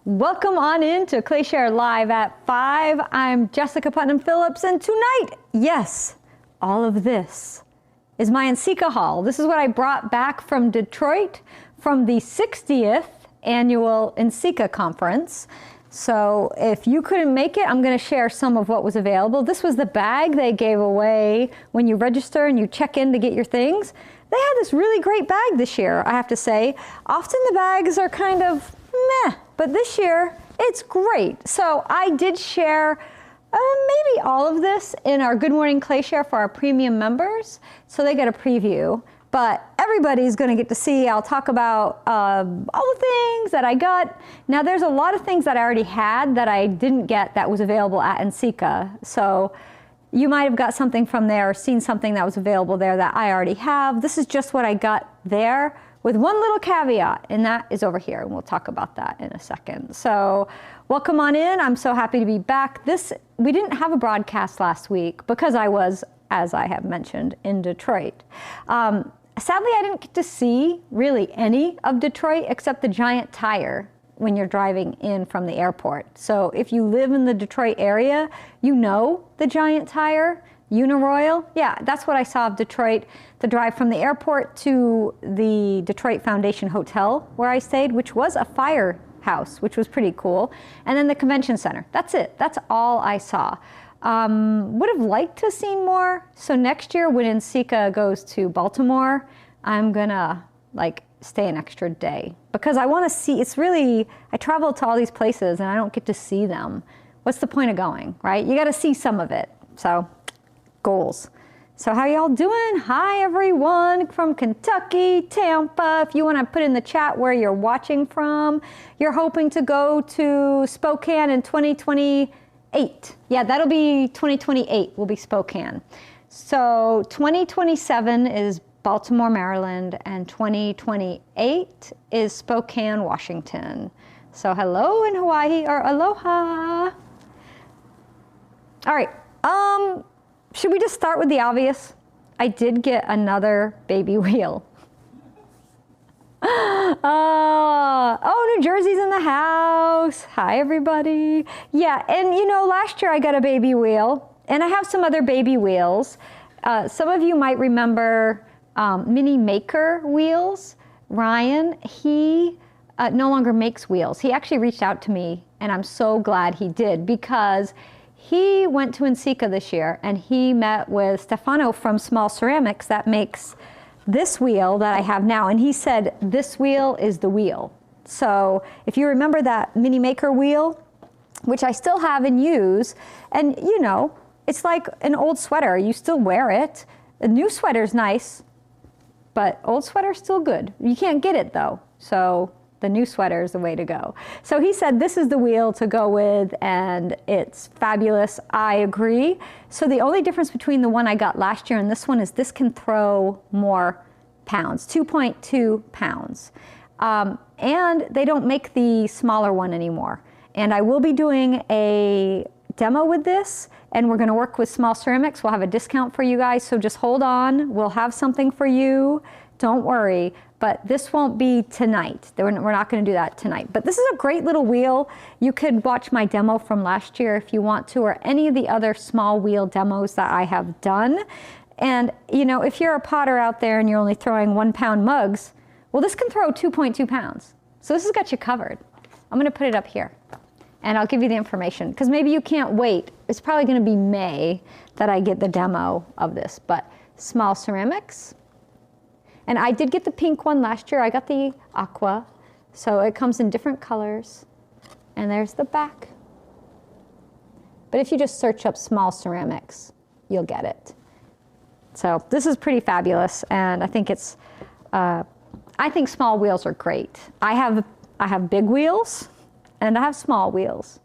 Welcome on in to ClayShare Live at 5. I'm Jessica Putnam-Phillips, and tonight, yes, all of this is my NCECA haul. This is what I brought back from Detroit from the 60th annual NCECA conference. So if you couldn't make it, I'm going to share some of what was available. This was the bag they gave away when you register and you check in to get your things. They had this really great bag this year, I have to say. Often the bags are kind of meh, but this year it's great. So I did share maybe all of this in our Good Morning ClayShare for our premium members, so they get a preview. But everybody's going to get to see. I'll talk about all the things that I got. Now there's a lot of things that I already had that I didn't get that was available at NCECA. So you might have got something from there or seen something that was available there that I already have. This is just what I got there with one little caveat, and that is over here, and we'll talk about that in a second. So welcome on in. I'm so happy to be back. We didn't have a broadcast last week because I was, as I have mentioned, in Detroit. Sadly, I didn't get to see really any of Detroit except the giant tire when you're driving in from the airport. So if you live in the Detroit area, you know the giant tire, Uniroyal. Yeah, that's what I saw of Detroit. The drive from the airport to the Detroit Foundation Hotel where I stayed, which was a firehouse, which was pretty cool. And then the convention center. That's it. That's all I saw. Would have liked to see more. So next year when NCECA goes to Baltimore, I'm gonna stay an extra day because I want to see. I travel to all these places and I don't get to see them. What's the point of going, right? You got to see some of it. So goals. So how y'all doing? Hi everyone from Kentucky, Tampa. If you want to put in the chat where you're watching from, you're hoping to go to Spokane in 2028. Yeah, that'll be 2028 will be Spokane. So 2027 is Baltimore, Maryland, and 2028 is Spokane, Washington. So hello in Hawaii, or aloha. All right, should we just start with the obvious? I did get another baby wheel. Oh, New Jersey's in the house. Hi, everybody. Yeah, and last year I got a baby wheel, and I have some other baby wheels. Some of you might remember Mini Maker wheels. Ryan, he no longer makes wheels. He actually reached out to me, and I'm so glad he did because he went to NCECA this year, and he met with Stefano from Small Ceramics that makes this wheel that I have now, and he said this wheel is the wheel. So if you remember that Mini Maker wheel, which I still have and use, and it's like an old sweater. You still wear it. A new sweater's nice, but old sweater's still good. You can't get it though, so the new sweater is the way to go. So he said this is the wheel to go with, and it's fabulous. I agree. So the only difference between the one I got last year and this one is this can throw more pounds, 2.2 pounds. And they don't make the smaller one anymore. And I will be doing a demo with this, and we're going to work with Small Ceramics. We'll have a discount for you guys, so just hold on. We'll have something for you. Don't worry. But this won't be tonight. We're not going to do that tonight. But this is a great little wheel. You could watch my demo from last year if you want to, or any of the other small wheel demos that I have done. And if you're a potter out there and you're only throwing 1 pound mugs, well, this can throw 2.2 pounds. So this has got you covered. I'm going to put it up here, and I'll give you the information because maybe you can't wait. It's probably going to be May that I get the demo of this. But Small Ceramics. And I did get the pink one last year. I got the aqua. So it comes in different colors. And there's the back. But if you just search up Small Ceramics, you'll get it. So this is pretty fabulous. And I think I think small wheels are great. I have big wheels and I have small wheels.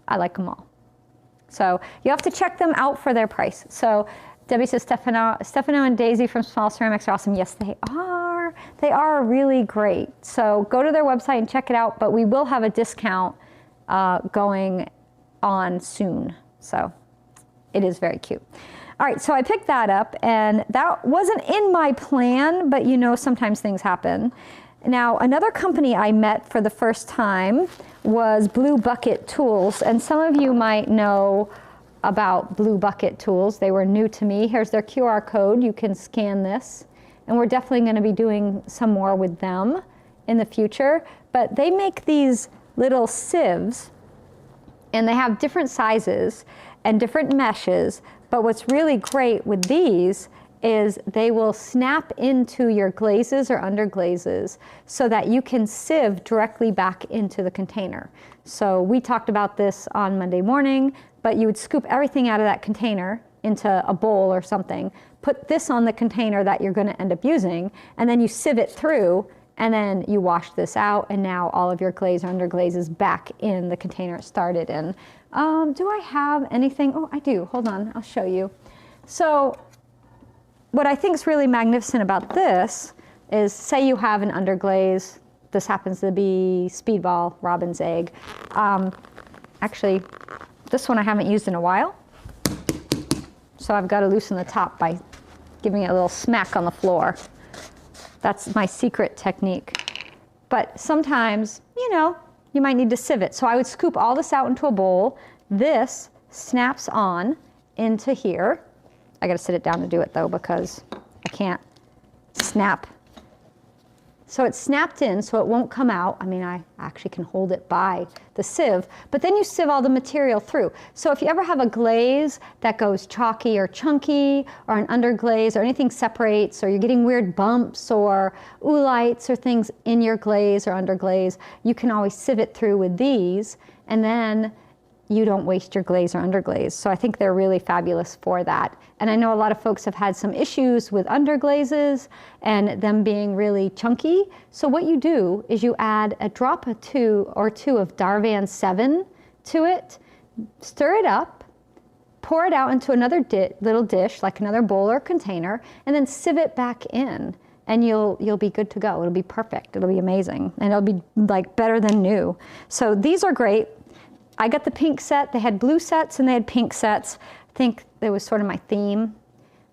I like them all. So you have to check them out for their price. So Debbie says Stefano and Daisy from Small Ceramics are awesome. Yes, they are. They are really great. So go to their website and check it out, but we will have a discount going on soon. So it is very cute. All right, so I picked that up, and that wasn't in my plan, but sometimes things happen. Now, another company I met for the first time was Blue Bucket Tools, and some of you might know about Blue Bucket Tools. They were new to me. Here's their QR code. You can scan this, and we're definitely going to be doing some more with them in the future. But they make these little sieves, and they have different sizes and different meshes. But what's really great with these is they will snap into your glazes or underglazes so that you can sieve directly back into the container. So we talked about this on Monday morning, but you would scoop everything out of that container into a bowl or something, put this on the container that you're gonna end up using, and then you sieve it through, and then you wash this out, and now all of your glaze or underglaze is back in the container it started in. Do I have anything? Oh, I do. Hold on, I'll show you. So what I think is really magnificent about this is, say you have an underglaze. This happens to be Speedball Robin's Egg. Actually, this one I haven't used in a while. So I've got to loosen the top by giving it a little smack on the floor. That's my secret technique. But sometimes, you know, you might need to sieve it. So I would scoop all this out into a bowl. This snaps on into here. I gotta sit it down to do it though, because I can't snap. So it's snapped in so it won't come out. I mean, I actually can hold it by the sieve, but then you sieve all the material through. So if you ever have a glaze that goes chalky or chunky, or an underglaze, or anything separates, or you're getting weird bumps or oolites or things in your glaze or underglaze, you can always sieve it through with these, and then you don't waste your glaze or underglaze. So I think they're really fabulous for that. And I know a lot of folks have had some issues with underglazes and them being really chunky. So what you do is you add a drop or two of Darvan 7 to it, stir it up, pour it out into another little dish, like another bowl or container, and then sieve it back in. And you'll be good to go. It'll be perfect. It'll be amazing. And it'll be like better than new. So these are great. I got the pink set. They had blue sets and they had pink sets. I think that was sort of my theme.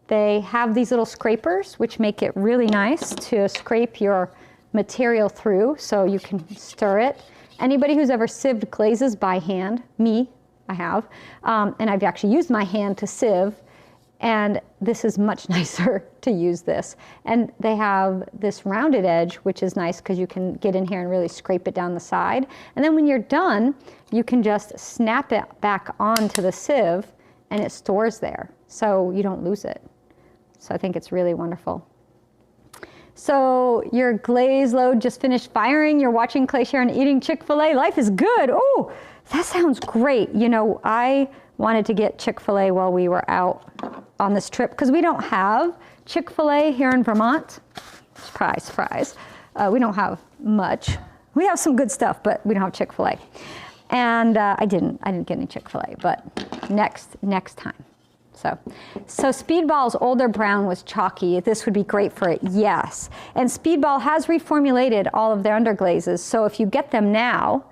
They have these little scrapers, which make it really nice to scrape your material through so you can stir it. Anybody who's ever sieved glazes by hand, me, I have, and I've actually used my hand to sieve, and this is much nicer to use this. And they have this rounded edge, which is nice because you can get in here and really scrape it down the side. And then when you're done, you can just snap it back onto the sieve and it stores there, so you don't lose it. So I think it's really wonderful. So your glaze load just finished firing. You're watching Clay Sharon eating Chick-fil-A. Life is good. Oh, that sounds great. You know, I wanted to get Chick-fil-A while we were out on this trip because we don't have Chick-fil-A here in Vermont. Surprise, surprise. We don't have much. We have some good stuff, but we don't have Chick-fil-A. And I didn't get any Chick-fil-A, but next time. So Speedball's older brown was chalky. This would be great for it, yes. And Speedball has reformulated all of their underglazes, so if you get them now,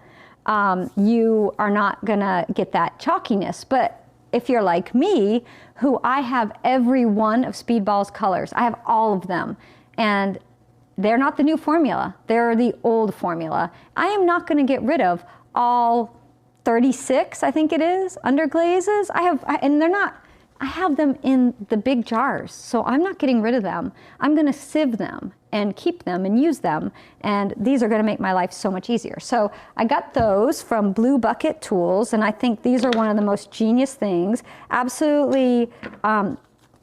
you are not gonna get that chalkiness. But if you're like me, who I have every one of Speedball's colors, I have all of them, and they're not the new formula, they're the old formula. I am not gonna get rid of all 36, I think it is, underglazes. And they're not, I have them in the big jars, so I'm not getting rid of them. I'm gonna sieve them and keep them and use them, and these are gonna make my life so much easier. So I got those from Blue Bucket Tools, and I think these are one of the most genius things, absolutely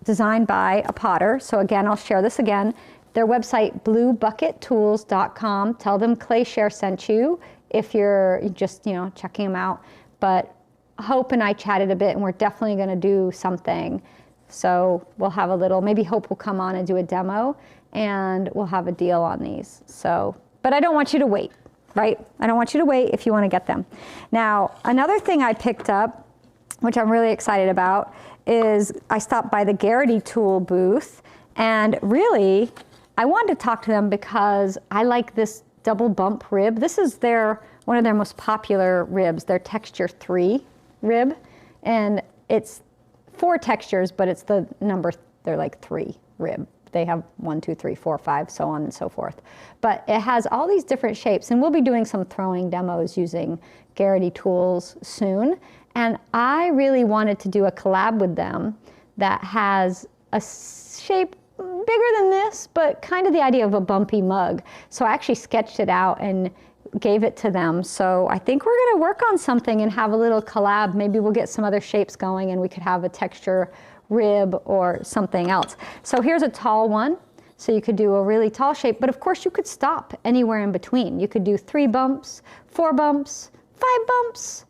designed by a potter. So again, I'll share this again. Their website, bluebuckettools.com. Tell them Clay Share sent you if you're just, checking them out. But Hope and I chatted a bit, and we're definitely gonna do something. So we'll have a little, maybe Hope will come on and do a demo, and we'll have a deal on these. So, but I don't want you to wait, right? I don't want you to wait if you wanna get them. Now, another thing I picked up, which I'm really excited about, is I stopped by the Garrity tool booth, and really, I wanted to talk to them because I like this double bump rib. This is one of their most popular ribs, their Texture 3 rib. And it's 4 textures, but it's the number, they're like 3 rib. they have 1, 2, 3, 4, 5, so on and so forth. But it has all these different shapes, and we'll be doing some throwing demos using Garrity tools soon. And I really wanted to do a collab with them that has a shape bigger than this, but kind of the idea of a bumpy mug. So I actually sketched it out and gave it to them. So I think we're gonna work on something and have a little collab. Maybe we'll get some other shapes going and we could have a texture rib or something else. So here's a tall one. So you could do a really tall shape, but of course you could stop anywhere in between. You could do 3 bumps, 4 bumps, 5 bumps,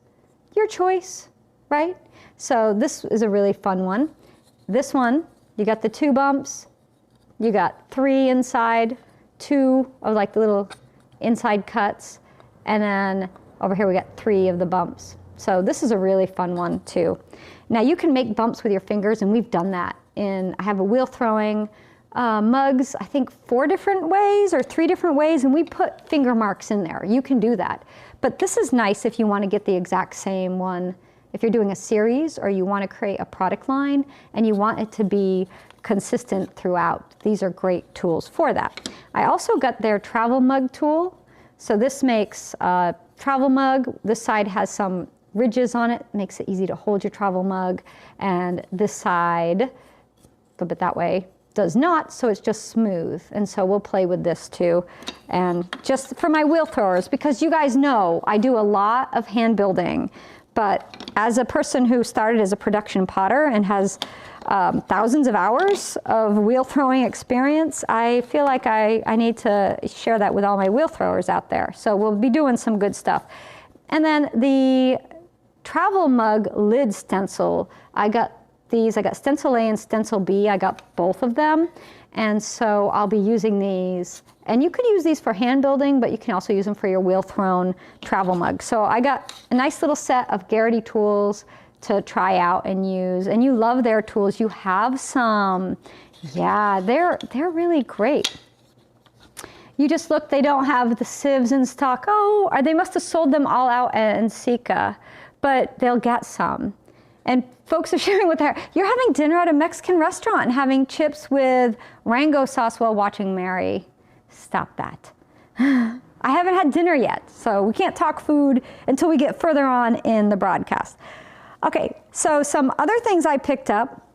your choice, right? So this is a really fun one. This one, you got the 2 bumps, you got 3 inside, 2 of like the little inside cuts, and then over here we got 3 of the bumps. So this is a really fun one too. Now you can make bumps with your fingers, and we've done that I have a wheel throwing mugs, I think 4 different ways or 3 different ways, and we put finger marks in there. You can do that. But this is nice if you want to get the exact same one. If you're doing a series or you want to create a product line and you want it to be consistent throughout, these are great tools for that. I also got their travel mug tool. So this makes a travel mug. This side has some ridges on it, makes it easy to hold your travel mug. And this side, flip it that way, does not, so it's just smooth. And so we'll play with this too. And just for my wheel throwers, because you guys know I do a lot of hand building, but as a person who started as a production potter and has thousands of hours of wheel throwing experience, I feel like I need to share that with all my wheel throwers out there. So we'll be doing some good stuff. And then the travel mug lid stencil, I got stencil A and stencil B, I got both of them. And so I'll be using these, and you could use these for hand building, but you can also use them for your wheel thrown travel mug. So I got a nice little set of Garrity tools to try out and use, and you love their tools. You have some, yeah, they're really great. You just look, they don't have the sieves in stock. Oh, or they must have sold them all out at NCECA, but they'll get some. And folks are sharing with her, you're having dinner at a Mexican restaurant and having chips with Rango sauce while watching Mary. Stop that. I haven't had dinner yet, so we can't talk food until we get further on in the broadcast. Okay, so some other things I picked up,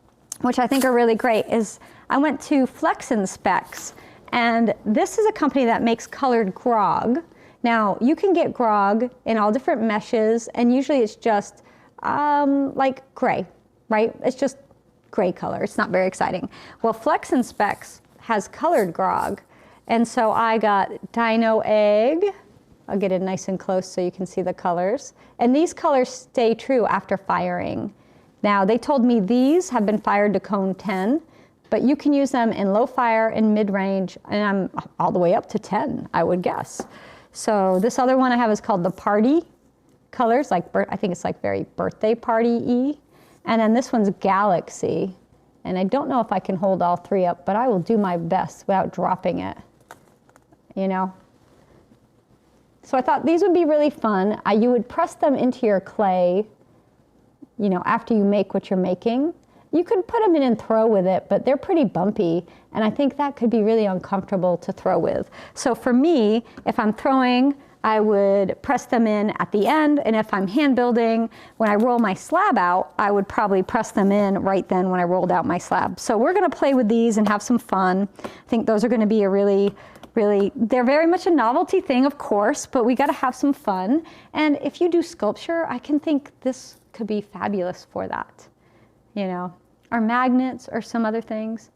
which I think are really great, is I went to Flex and Specs, and this is a company that makes colored grog. Now, you can get grog in all different meshes, and usually it's just like gray, right? It's just gray color. It's not very exciting. Well, Flex and Specs has colored grog. And so I got Dino Egg. I'll get it nice and close so you can see the colors. And these colors stay true after firing. Now, they told me these have been fired to cone 10, but you can use them in low fire and mid-range, and I'm all the way up to 10, I would guess. So this other one I have is called the Party colors, like I think it's like very birthday party-y. And then this one's Galaxy. And I don't know if I can hold all 3 up, but I will do my best without dropping it, you know? So I thought these would be really fun. You would press them into your clay, you know, after you make what you're making. You could put them in and throw with it, but they're pretty bumpy, and I think that could be really uncomfortable to throw with. So for me, if I'm throwing, I would press them in at the end, and if I'm hand building, when I roll my slab out, I would probably press them in right then when I rolled out my slab. So we're gonna play with these and have some fun. I think those are gonna be a really, they're very much a novelty thing, of course, but we gotta have some fun. And if you do sculpture, I can think this could be fabulous for that, you know, or magnets or some other things.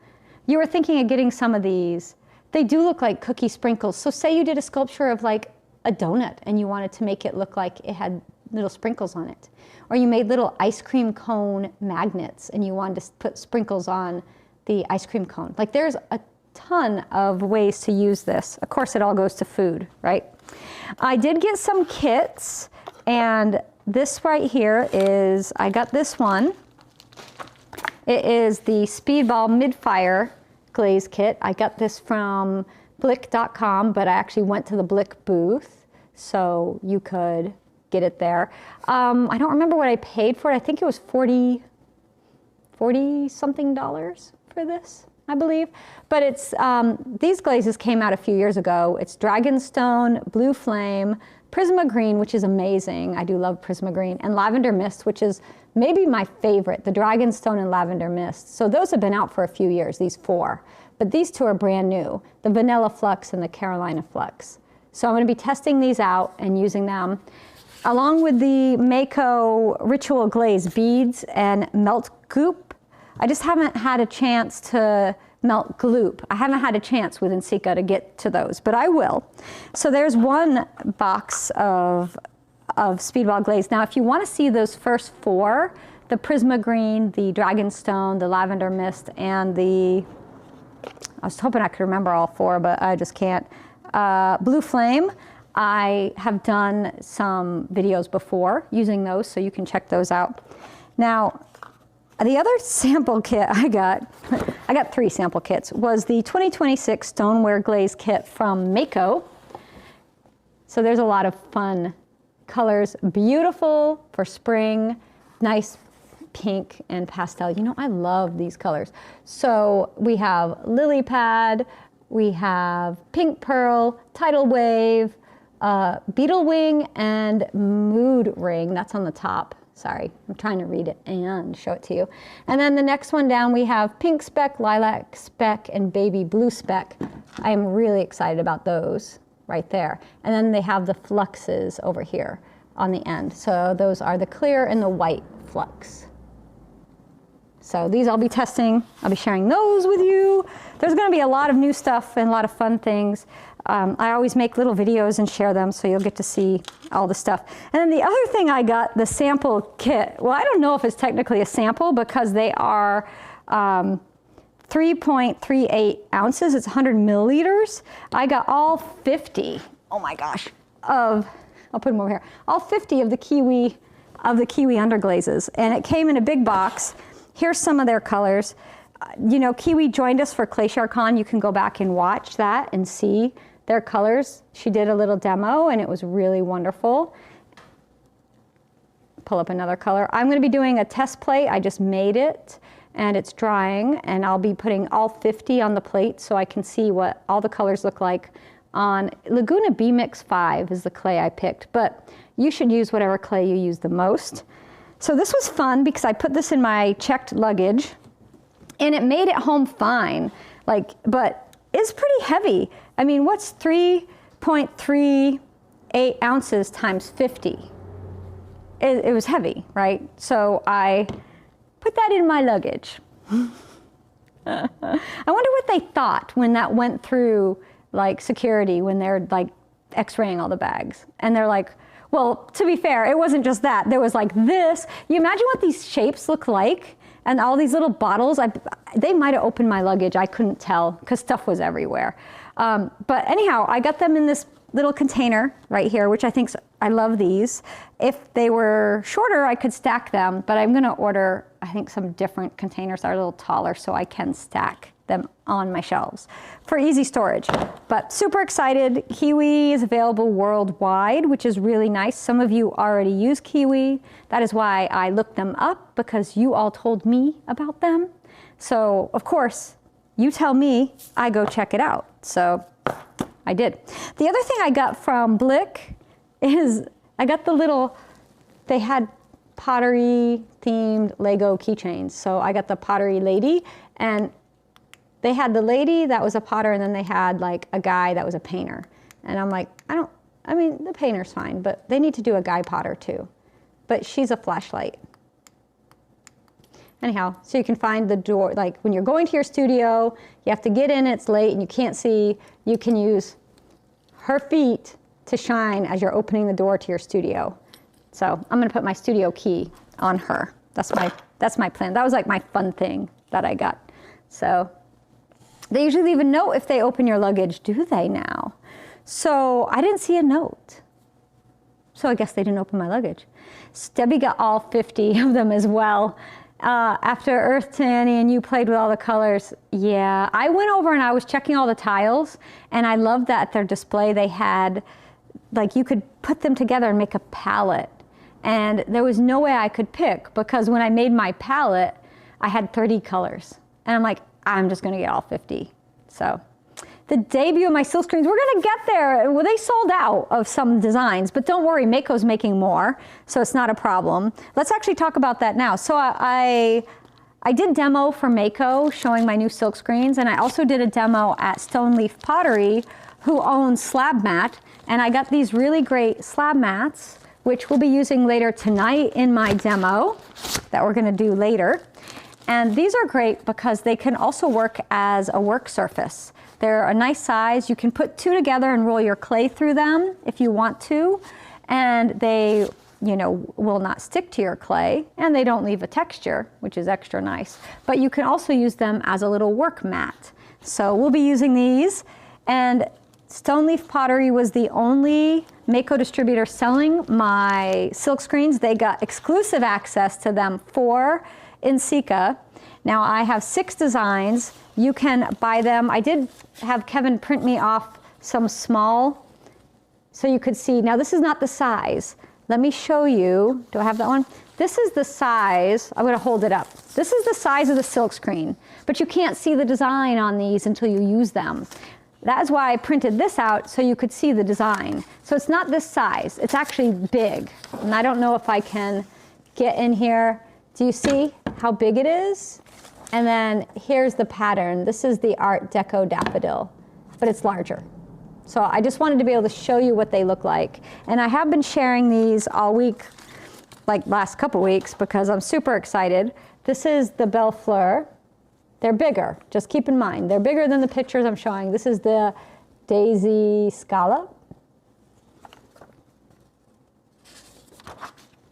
You were thinking of getting some of these. They do look like cookie sprinkles. So say you did a sculpture of like a donut and you wanted to make it look like it had little sprinkles on it. Or you made little ice cream cone magnets and you wanted to put sprinkles on the ice cream cone. Like there's a ton of ways to use this. Of course, it all goes to food, right? I did get some kits, and this right here is, I got this one. It is the Speedball Mid-Fire Glaze Kit. I got this from Blick.com, but I actually went to the Blick booth, so you could get it there. I don't remember what I paid for it. I think it was $40 something for this. I believe. But it's, these glazes came out a few years ago. It's Dragonstone, Blue Flame, Prisma Green, which is amazing. I do love Prisma Green, and Lavender Mist, which is maybe my favorite, the Dragonstone and Lavender Mist. So those have been out for a few years, these 4. But these 2 are brand new, the Vanilla Flux and the Carolina Flux. So I'm going to be testing these out and using them along with the Mayco Ritual Glaze beads and melt goop. I just haven't had a chance to melt gloop. I haven't had a chance with NCECA to get to those, but I will. So there's one box of Speedball Glaze. Now, if you want to see those first 4, the Prisma Green, the Dragonstone, the Lavender Mist, and the, I was hoping I could remember all 4, but I just can't. Blue Flame, I have done some videos before using those, so you can check those out. Now, the other sample kit I got 3 sample kits, was the 2026 Stoneware Glaze Kit from Mayco. So there's a lot of fun colors, beautiful for spring, nice pink and pastel. You know, I love these colors. So we have Lily Pad, we have Pink Pearl, Tidal Wave, Beetle Wing, and Mood Ring. That's on the top. Sorry, I'm trying to read it and show it to you. And then the next one down, we have Pink Speck, Lilac Speck, and Baby Blue Speck. I am really excited about those right there. And then they have the fluxes over here on the end. So those are the clear and the white flux. So these I'll be testing. I'll be sharing those with you. There's going to be a lot of new stuff and a lot of fun things. I always make little videos and share them, so you'll get to see all the stuff. And then the other thing I got, the sample kit. Well, I don't know if it's technically a sample because they are 3.38 ounces. It's 100 milliliters. I got all 50, oh my gosh, I'll put them over here, all 50 of the Kiwi Underglazes. And it came in a big box. Here's some of their colors. You know, Kiwi joined us for ClayShareCon. You can go back and watch that and see their colors. She did a little demo and it was really wonderful. Pull up another color. I'm going to be doing a test plate. I just made it and it's drying, and I'll be putting all 50 on the plate so I can see what all the colors look like on Laguna B-Mix 5 is the clay I picked, but you should use whatever clay you use the most. So this was fun because I put this in my checked luggage and it made it home fine, but it's pretty heavy. I mean, what's 3.38 ounces times 50? It was heavy, right? So I put that in my luggage. I wonder what they thought when that went through like security, when they're like x-raying all the bags. And they're like, well, to be fair, it wasn't just that. There was like this. You imagine what these shapes look like? And all these little bottles, they might have opened my luggage. I couldn't tell because stuff was everywhere. But anyhow, I got them in this little container right here, which I love these. If they were shorter, I could stack them, but I'm gonna order, I think, some different containers that are a little taller so I can stack them on my shelves for easy storage. But super excited. Kiwi is available worldwide, which is really nice. Some of you already use Kiwi. That is why I looked them up, because you all told me about them. So of course, you tell me, I go check it out. So I did. The other thing I got from Blick is I got they had pottery themed Lego keychains. So I got the pottery lady, and they had the lady that was a potter, and then they had like a guy that was a painter. And I'm like, I mean, the painter's fine, but they need to do a guy potter too. But she's a flashlight. Anyhow, so you can find the door, like when you're going to your studio, you have to get in, it's late and you can't see, you can use her feet to shine as you're opening the door to your studio. So I'm gonna put my studio key on her. That's my plan. That was like my fun thing that I got. So they usually leave a note if they open your luggage, do they now? So I didn't see a note. So I guess they didn't open my luggage. Debbie got all 50 of them as well. After Earth Tanny and you played with all the colors, yeah. I went over and I was checking all the tiles, and I loved that their display they had, like you could put them together and make a palette. And there was no way I could pick, because when I made my palette, I had 30 colors. And I'm like, I'm just gonna get all 50. So the debut of my Silkscreens, we're gonna get there. Well, they sold out of some designs, but don't worry, Mayco's making more, so it's not a problem. Let's actually talk about that now. So I did demo for Mayco showing my new Silkscreens, and I also did a demo at Stone Leaf Pottery, who owns Slab Mat, and I got these really great slab mats, which we'll be using later tonight in my demo that we're gonna do later. And these are great because they can also work as a work surface. They're a nice size. You can put two together and roll your clay through them if you want to, and they, you know, will not stick to your clay, and they don't leave a texture, which is extra nice. But you can also use them as a little work mat. So we'll be using these, and Stone Leaf Pottery was the only Mayco distributor selling my Silkscreens. They got exclusive access to them for NCECA. Now I have 6 designs. You can buy them. I did have Kevin print me off some small so you could see. Now this is not the size. Let me show you. Do I have that one? This is the size. I'm going to hold it up. This is the size of the Silkscreen, but you can't see the design on these until you use them. That's why I printed this out so you could see the design. So it's not this size. It's actually big. And I don't know if I can get in here. Do you see how big it is? And then here's the pattern. This is the Art Deco daffodil, but it's larger. So I just wanted to be able to show you what they look like. And I have been sharing these all week, like last couple weeks, because I'm super excited. This is the Belle Fleur. They're bigger, just keep in mind. They're bigger than the pictures I'm showing. This is the Daisy Scala.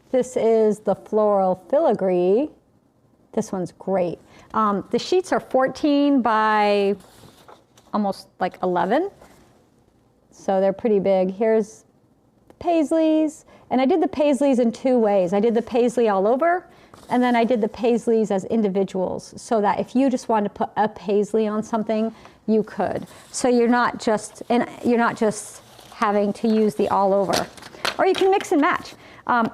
This is the Floral Filigree. This one's great. The sheets are 14 by almost like 11. So they're pretty big. Here's Paisleys. And I did the Paisleys in 2 ways. I did the Paisley all over, and then I did the Paisleys as individuals, so that if you just wanted to put a Paisley on something, you could. So you're not just having to use the all over. Or you can mix and match.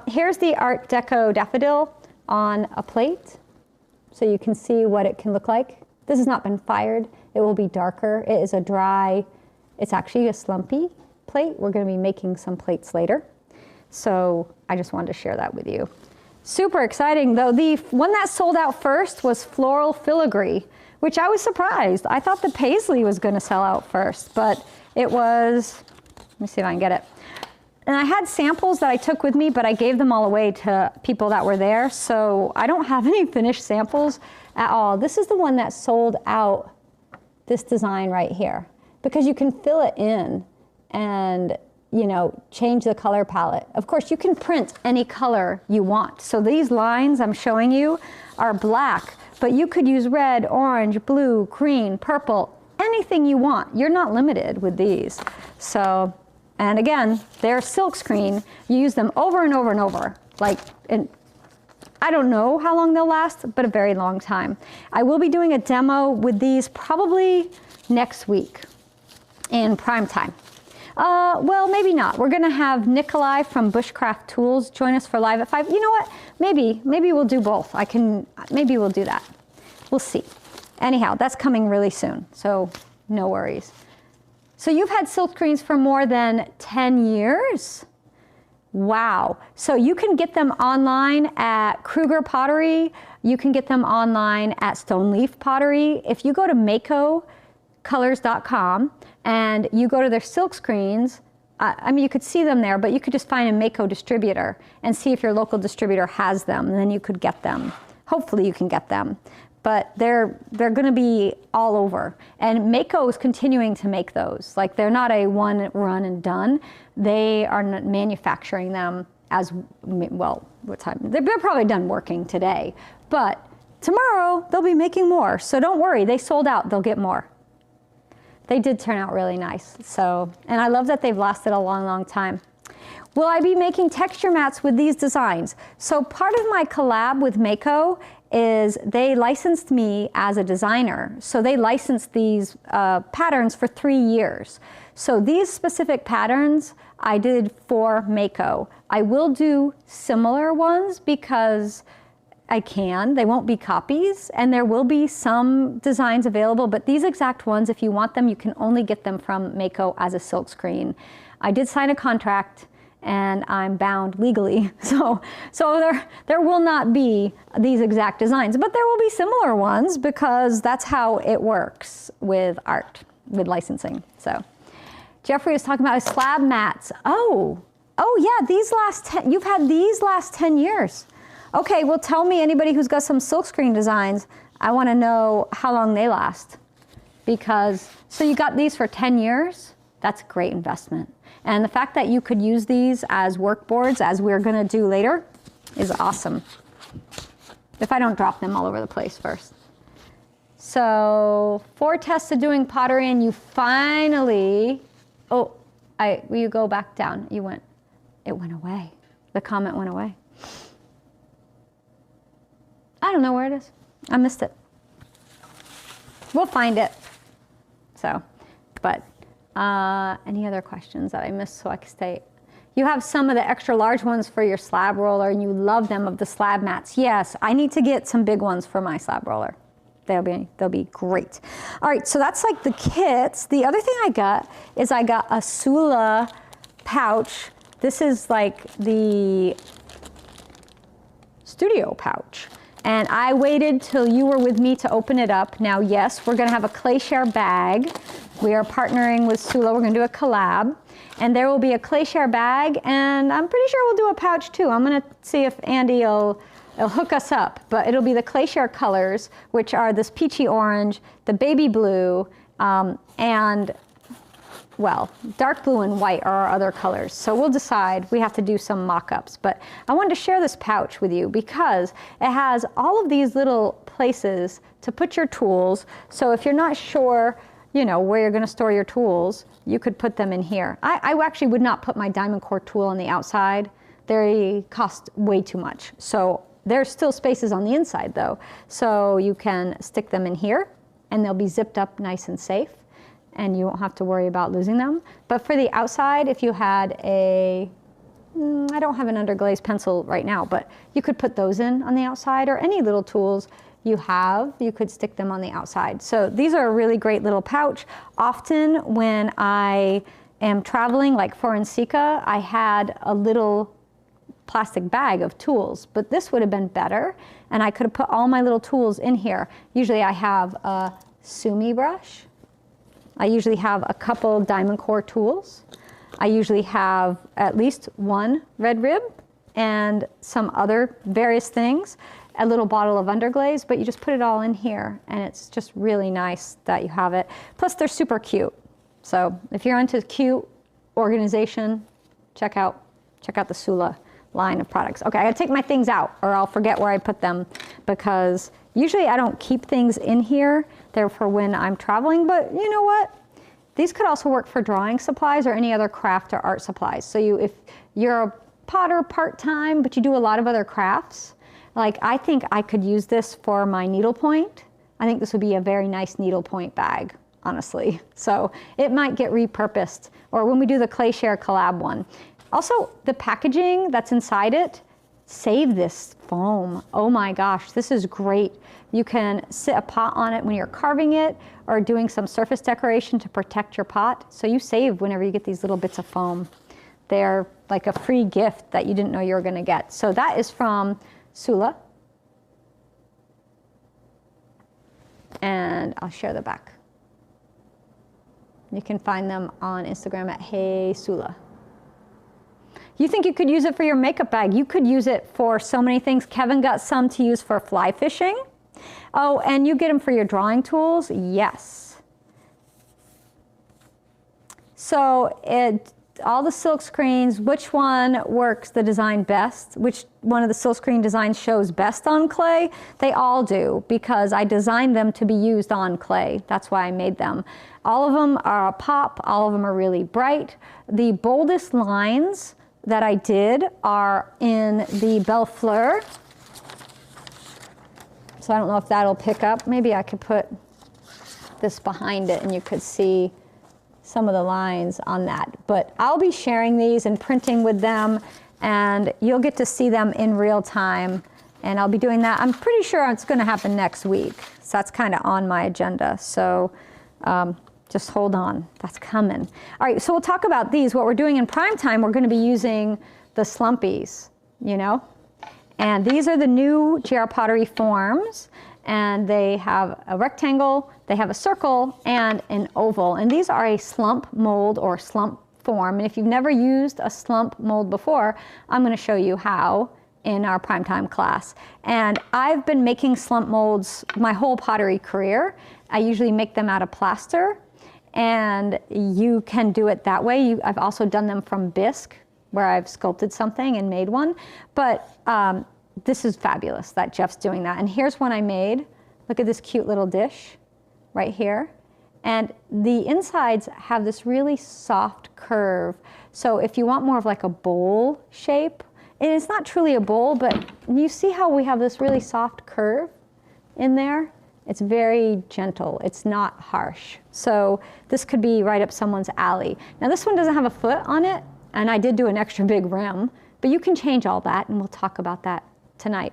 Here's the Art Deco daffodil on a plate, so you can see what it can look like. This has not been fired. It will be darker. It is a dry, it's actually a slumpy plate. We're going to be making some plates later. So I just wanted to share that with you. Super exciting though. The one that sold out first was Floral Filigree, which I was surprised. I thought the Paisley was going to sell out first, but it was, let me see if I can get it. And I had samples that I took with me, but I gave them all away to people that were there. So I don't have any finished samples at all. This is the one that sold out, this design right here, because you can fill it in and, you know, change the color palette. Of course, you can print any color you want. So these lines I'm showing you are black, but you could use red, orange, blue, green, purple, anything you want. You're not limited with these. So, and again, they're Silkscreen. You use them over and over and over. Like, and I don't know how long they'll last, but a very long time. I will be doing a demo with these probably next week in prime time. Well, maybe not. We're gonna have Nikolai from Bushcraft Tools join us for live at 5. You know what? Maybe we'll do both. Maybe we'll do that. We'll see. Anyhow, that's coming really soon, so no worries. So you've had Silkscreens for more than 10 years? Wow. So you can get them online at Kruger Pottery. You can get them online at Stone Leaf Pottery. If you go to MaycoColors.com and you go to their Silkscreens, I mean, you could see them there, but you could just find a Mayco distributor and see if your local distributor has them, and then you could get them. Hopefully you can get them. But they're going to be all over. And Mayco is continuing to make those. Like, they're not a one run and done. They are manufacturing them as, well, what time? They're probably done working today. But tomorrow, they'll be making more. So don't worry, they sold out, they'll get more. They did turn out really nice. So, and I love that they've lasted a long, long time. Will I be making texture mats with these designs? So part of my collab with Mayco is they licensed me as a designer. So they licensed these patterns for 3 years. So these specific patterns I did for Mayco. I will do similar ones because I can. They won't be copies, and there will be some designs available, but these exact ones, if you want them, you can only get them from Mayco as a silkscreen. I did sign a contract, and I'm bound legally, so there will not be these exact designs, but there will be similar ones because that's how it works with art, with licensing. So Jeffrey was talking about his slab mats. Oh yeah, you've had these last 10 years. Okay, well, tell me, anybody who's got some silkscreen designs, I want to know how long they last. Because, so you got these for 10 years? That's a great investment. And the fact that you could use these as work boards, as we're going to do later, is awesome. If I don't drop them all over the place first. So, 4 tests of doing pottery, and you finally, will you go back down? It went away. The comment went away. I don't know where it is. I missed it. We'll find it. So, but any other questions that I missed so I can stay? You have some of the extra large ones for your slab roller, and you love them of the slab mats. Yes, I need to get some big ones for my slab roller. They'll be great. All right, so that's like the kits. The other thing I got is I got a Soolla pouch. This is like the studio pouch. And I waited till you were with me to open it up. Now, yes, we're gonna have a clay share bag. We are partnering with Soolla. We're gonna do a collab. And there will be a clay share bag, and I'm pretty sure we'll do a pouch too. I'm gonna see if Andy will hook us up. But it'll be the clay share colors, which are this peachy orange, the baby blue, and, well, dark blue and white are our other colors. So we'll decide. We have to do some mock-ups. But I wanted to share this pouch with you because it has all of these little places to put your tools. So if you're not sure, you know, where you're going to store your tools, you could put them in here. I actually would not put my diamond core tool on the outside. They cost way too much. So there's still spaces on the inside though. So you can stick them in here and they'll be zipped up nice and safe, and you won't have to worry about losing them. But for the outside, if you had I don't have an Underglaze pencil right now, but you could put those in on the outside, or any little tools you could stick them on the outside. So these are a really great little pouch. Often when I am traveling, like for NCECA, I had a little plastic bag of tools, but this would have been better, and I could have put all my little tools in here. Usually I have a sumi brush. I usually have a couple diamond core tools. I usually have at least one red rib and some other various things, a little bottle of Underglaze, but you just put it all in here, and it's just really nice that you have it. Plus they're super cute. So if you're into cute organization, check out the Soolla line of products. Okay, I gotta take my things out or I'll forget where I put them, because usually I don't keep things in here. They're for when I'm traveling, but you know what? These could also work for drawing supplies or any other craft or art supplies. So if you're a potter part-time, but you do a lot of other crafts, like I think I could use this for my needlepoint. I think this would be a very nice needlepoint bag, honestly. So it might get repurposed, or when we do the clay share collab one. Also, the packaging that's inside it, save this foam. Oh my gosh, this is great. You can sit a pot on it when you're carving it or doing some surface decoration to protect your pot. So you save whenever you get these little bits of foam. They're like a free gift that you didn't know you were gonna get. So that is from Soolla. And I'll share the back. You can find them on Instagram at Hey Soolla. You think you could use it for your makeup bag? You could use it for so many things. Kevin got some to use for fly fishing. Oh, and you get them for your drawing tools? Yes. So all the silk screens, which one works the design best? Which one of the silk screen designs shows best on clay? They all do, because I designed them to be used on clay. That's why I made them. All of them are a pop. All of them are really bright. The boldest lines that I did are in the Belle Fleur. So I don't know if that'll pick up. Maybe I could put this behind it and you could see some of the lines on that. But I'll be sharing these and printing with them, and you'll get to see them in real time And I'll be doing that. I'm pretty sure it's going to happen next week. So that's kind of on my agenda. So just hold on, that's coming. All right, so we'll talk about these. What we're doing in prime time, we're going to be using the Slumpies, you know? And these are the new GR Pottery forms. And they have a rectangle, they have a circle, and an oval. And these are a slump mold or slump form. And if you've never used a slump mold before, I'm going to show you how in our primetime class. And I've been making slump molds my whole pottery career. I usually make them out of plaster, and you can do it that way. I've also done them from bisque, where I've sculpted something and made one. But this is fabulous that Jeff's doing that. And here's one I made. Look at this cute little dish right here. And the insides have this really soft curve. So if you want more of like a bowl shape, and it's not truly a bowl, but you see how we have this really soft curve in there? It's very gentle, it's not harsh. So this could be right up someone's alley. Now this one doesn't have a foot on it, and I did do an extra big rim, but you can change all that, and we'll talk about that tonight.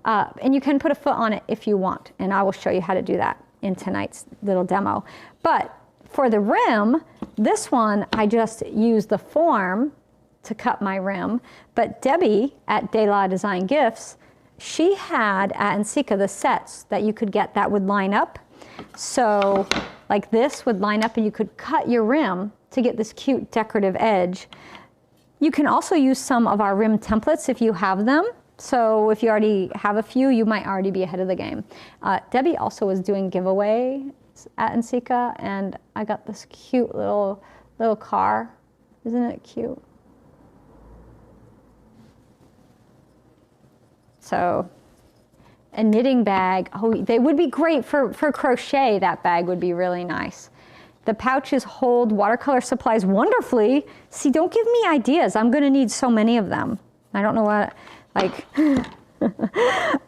And you can put a foot on it if you want, and I will show you how to do that in tonight's little demo. But for the rim, this one, I just used the form to cut my rim, but Debbie at De La Design Gifts, she had at NCECA the sets that you could get that would line up. So like this would line up, and you could cut your rim to get this cute decorative edge. You can also use some of our rim templates if you have them. So if you already have a few, you might already be ahead of the game. Debbie also was doing giveaway at NCECA, and I got this cute little car. Isn't it cute? So a knitting bag, oh, they would be great for crochet. That bag would be really nice. The pouches hold watercolor supplies wonderfully. See, don't give me ideas. I'm gonna need so many of them. I don't know what, like,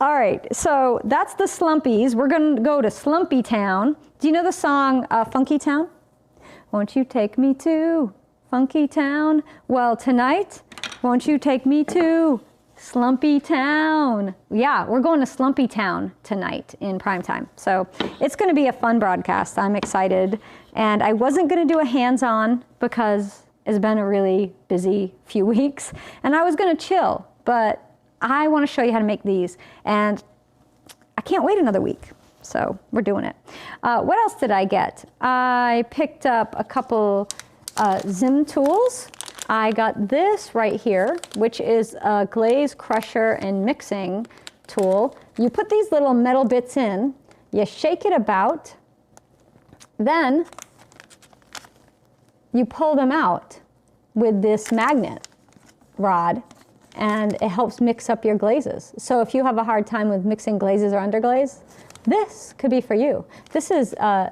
all right, so that's the Slumpies. We're gonna go to Slumpy Town. Do you know the song Funky Town? Won't you take me to Funky Town? Well, tonight, won't you take me to Slumpy Town? Yeah, we're going to Slumpy Town tonight in primetime. So it's going to be a fun broadcast. I'm excited. And I wasn't going to do a hands-on because it's been a really busy few weeks. And I was going to chill, but I want to show you how to make these. And I can't wait another week. So we're doing it. What else did I get? I picked up a couple Zim tools. I got this right here, which is a glaze crusher and mixing tool. You put these little metal bits in, you shake it about, then you pull them out with this magnet rod, and it helps mix up your glazes. So if you have a hard time with mixing glazes or underglaze, this could be for you. This is a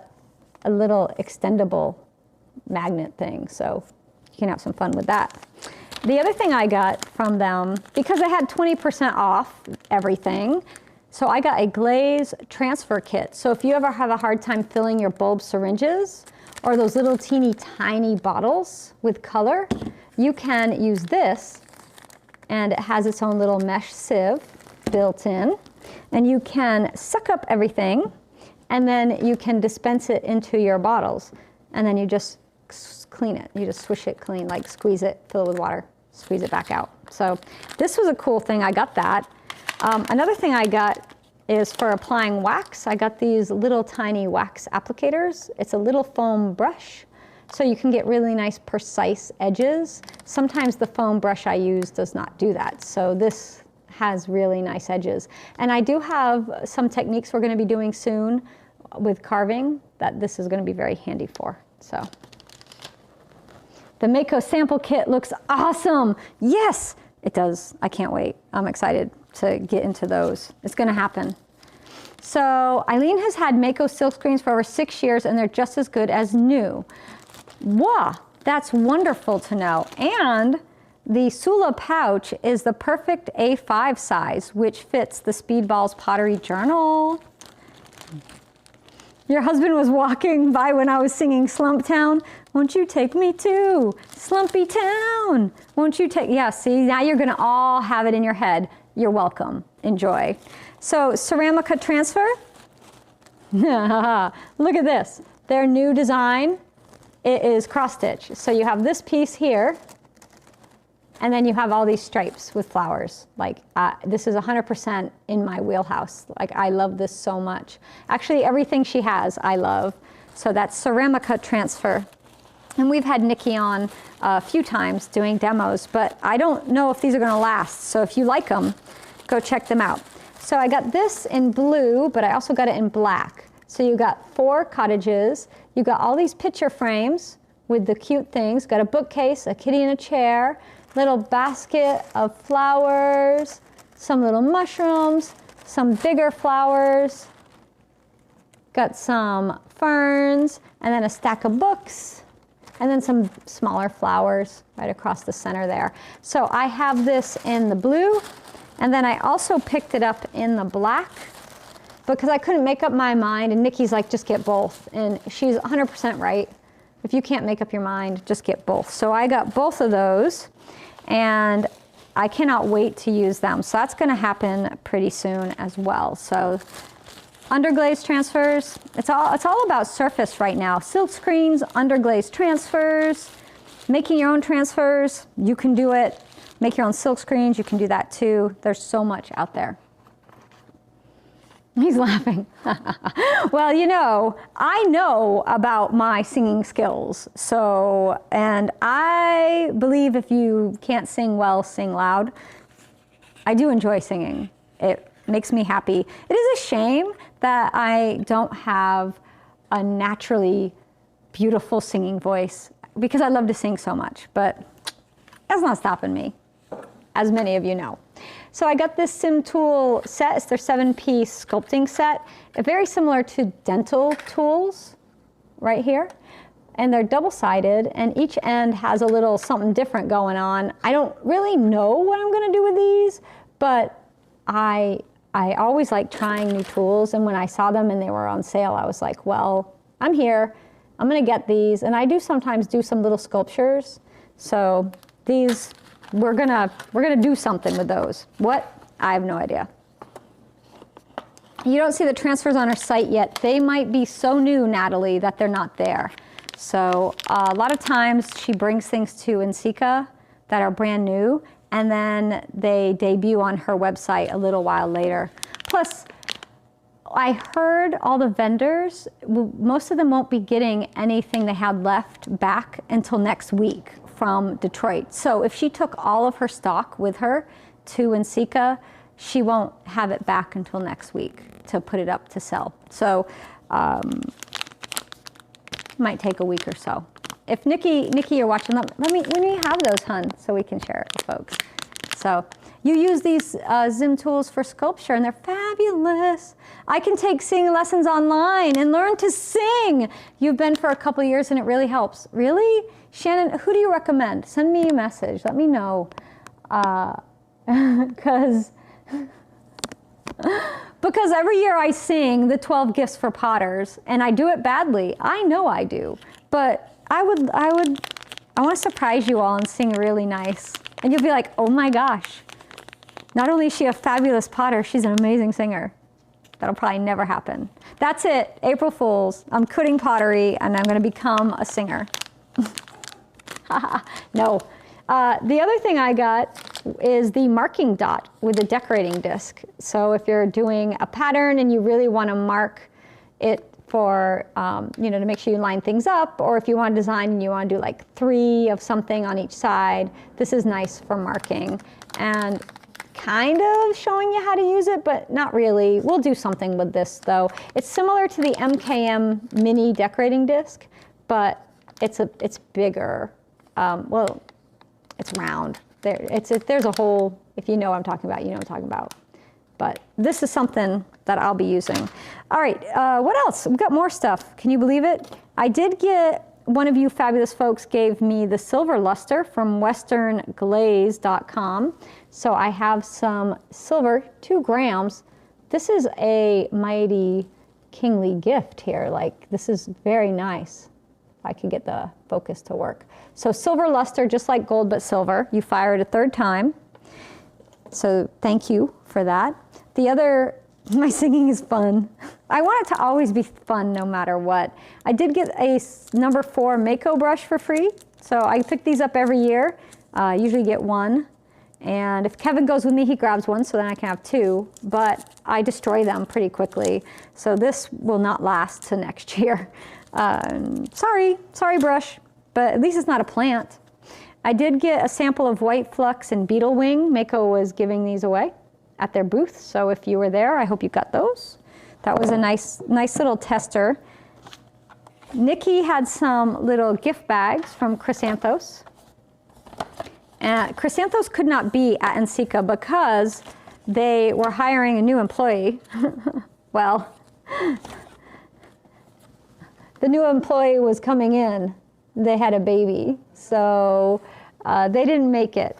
little extendable magnet thing, so you can have some fun with that. The other thing I got from them, because I had 20% off everything, so I got a glaze transfer kit. So if you ever have a hard time filling your bulb syringes or those little teeny tiny bottles with color, you can use this, and it has its own little mesh sieve built in, and you can suck up everything, and then you can dispense it into your bottles, and then you just clean it. You just swish it clean, like squeeze it, fill it with water, squeeze it back out. So this was a cool thing. I got that. Another thing I got is for applying wax. I got these little tiny wax applicators. It's a little foam brush, so you can get really nice precise edges. Sometimes the foam brush I use does not do that. So this has really nice edges. And I do have some techniques we're going to be doing soon with carving that this is going to be very handy for. So the Mayco sample kit looks awesome. Yes, it does. I can't wait. I'm excited to get into those. It's going to happen. So Eileen has had Mayco silkscreens for over 6 years, and they're just as good as new. Wow, that's wonderful to know. And the Soolla pouch is the perfect A5 size, which fits the Speedball's Pottery Journal. Your husband was walking by when I was singing Slump Town. Won't you take me to Slumpy Town? Won't you take, yeah, see, now you're gonna all have it in your head. You're welcome. enjoy. So Ceramica transfer. Look at this. Their new design, it is cross stitch. So you have this piece here, and then you have all these stripes with flowers. Like this is 100% in my wheelhouse. Like I love this so much. Actually, everything she has, I love. So that's Ceramica transfer. And we've had Nikki on a few times doing demos, but I don't know if these are gonna last. So if you like them, go check them out. So I got this in blue, but I also got it in black. So you got 4 cottages. You got all these picture frames with the cute things. Got a bookcase, a kitty in a chair, little basket of flowers, some little mushrooms, some bigger flowers. Got some ferns, and then a stack of books, and then some smaller flowers right across the center there. So I have this in the blue, and then I also picked it up in the black because I couldn't make up my mind, and Nikki's like, just get both. And she's 100% right. If you can't make up your mind, just get both. So I got both of those, and I cannot wait to use them. So that's gonna happen pretty soon as well. So Underglaze transfers, it's all about surface right now. Silkscreens, underglaze transfers, making your own transfers, you can do it. Make your own silk screens, you can do that too. There's so much out there. He's laughing. Well, you know, I know about my singing skills. So, and I believe if you can't sing well, sing loud. I do enjoy singing. It makes me happy. It is a shame that I don't have a naturally beautiful singing voice because I love to sing so much, but that's not stopping me, as many of you know. So I got this Sim Tool set. It's their 7-piece sculpting set. Very similar to dental tools right here. And they're double-sided, and each end has a little something different going on. I don't really know what I'm gonna do with these, but I always like trying new tools, and when I saw them and they were on sale, I was like, well, I'm here, I'm gonna get these. And I do sometimes do some little sculptures. So these, we're gonna do something with those. What? I have no idea. You don't see the transfers on our site yet. They might be so new, Natalie, that they're not there. So a lot of times she brings things to NCECA that are brand new, and then they debut on her website a little while later. Plus, I heard all the vendors, most of them won't be getting anything they had left back until next week from Detroit. So if she took all of her stock with her to NCECA, she won't have it back until next week to put it up to sell. So might take a week or so. If Nikki, you're watching, let me have those, hun, so we can share it with folks. So you use these Zim tools for sculpture, and they're fabulous. I can take singing lessons online and learn to sing. You've been for a couple of years, and it really helps. Really? Shannon, who do you recommend? Send me a message. Let me know. Because every year I sing the 12 Gifts for Potters, and I do it badly. I know I do. But I want to surprise you all and sing really nice. And you'll be like, oh my gosh, not only is she a fabulous potter, she's an amazing singer. That'll probably never happen. That's it, April Fools. I'm quitting pottery and I'm gonna become a singer. No. The other thing I got is the marking dot with the decorating disc. So if you're doing a pattern and you really wanna mark it for, to make sure you line things up, or if you want to design and you want to do like 3 of something on each side, this is nice for marking and kind of showing you how to use it, but not really. We'll do something with this though. It's similar to the MKM mini decorating disc, but it's bigger. Well, it's round. There's a hole, if you know what I'm talking about, you know what I'm talking about. But this is something that I'll be using. All right, what else? We've got more stuff. Can you believe it? I did get, one of you fabulous folks gave me the silver luster from westernglaze.com. So I have some silver, 2 grams. This is a mighty kingly gift here. Like, this is very nice. If I can get the focus to work. So silver luster, just like gold, but silver. You fire it a 3rd time. So thank you for that. The other, my singing is fun. I want it to always be fun no matter what. I did get a number 4 Mayco brush for free. So I pick these up every year. I usually get one. And if Kevin goes with me, he grabs one, so then I can have 2. But I destroy them pretty quickly. So this will not last to next year. Sorry brush, but at least it's not a plant. I did get a sample of white flux and beetle wing. Mayco was giving these away at their booth, so if you were there, I hope you got those. That was a nice little tester. Nikki had some little gift bags from Chrysanthos. Chrysanthos could not be at NCECA because they were hiring a new employee. Well, the new employee was coming in. They had a baby, so they didn't make it.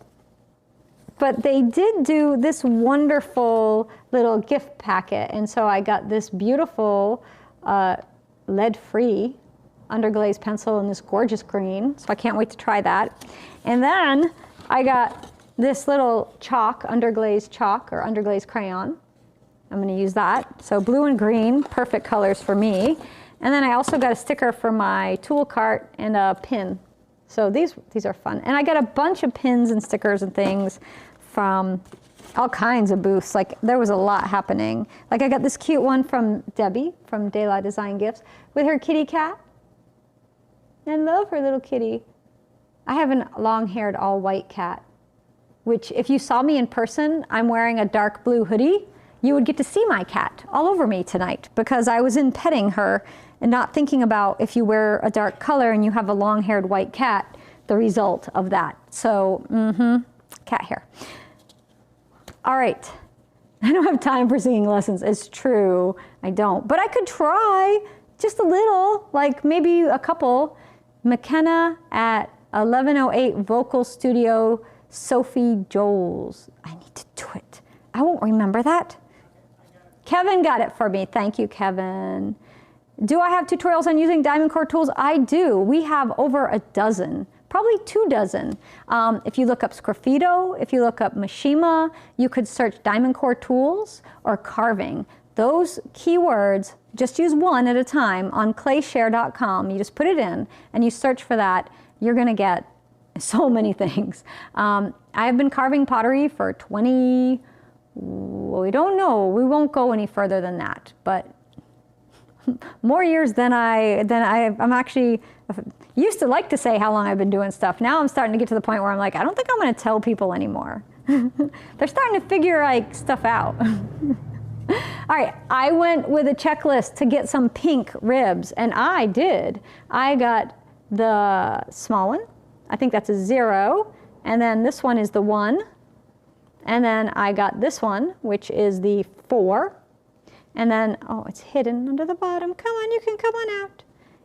But they did do this wonderful little gift packet, and so I got this beautiful lead-free Underglaze pencil in this gorgeous green, so I can't wait to try that. And then I got this little chalk, Underglaze chalk or Underglaze crayon. I'm going to use that. So blue and green, perfect colors for me. And then I also got a sticker for my tool cart and a pin. So these are fun. And I got a bunch of pins and stickers and things from all kinds of booths. Like there was a lot happening. Like I got this cute one from Debbie from De La Design Gifts with her kitty cat. I love her little kitty. I have a long-haired all-white cat, which if you saw me in person, I'm wearing a dark blue hoodie. You would get to see my cat all over me tonight because I was in petting her and not thinking about if you wear a dark color and you have a long-haired white cat, the result of that. So, cat hair. All right, I don't have time for singing lessons. It's true, I don't. But I could try just a little, like maybe a couple. McKenna at 1108 Vocal Studio, Sophie Joels. I need to do it. I won't remember that. Kevin got it for me. Thank you, Kevin. Do I have tutorials on using diamond core tools? I do. We have over a dozen, probably 2 dozen. If you look up Sgraffito, if you look up Mishima, you could search diamond core tools or carving. Those keywords, just use one at a time on clayshare.com. You just put it in and you search for that. You're going to get so many things. I have been carving pottery for 20, well, we don't know. We won't go any further than that, but more years than I'm actually, used to like to say how long I've been doing stuff. Now I'm starting to get to the point where I'm like, I don't think I'm going to tell people anymore. They're starting to figure like stuff out. All right, I went with a checklist to get some pink ribs, and I did. I got the small one. I think that's a 0. And then this one is the 1. And then I got this one, which is the 4. And then, oh, it's hidden under the bottom. Come on, you can come on out.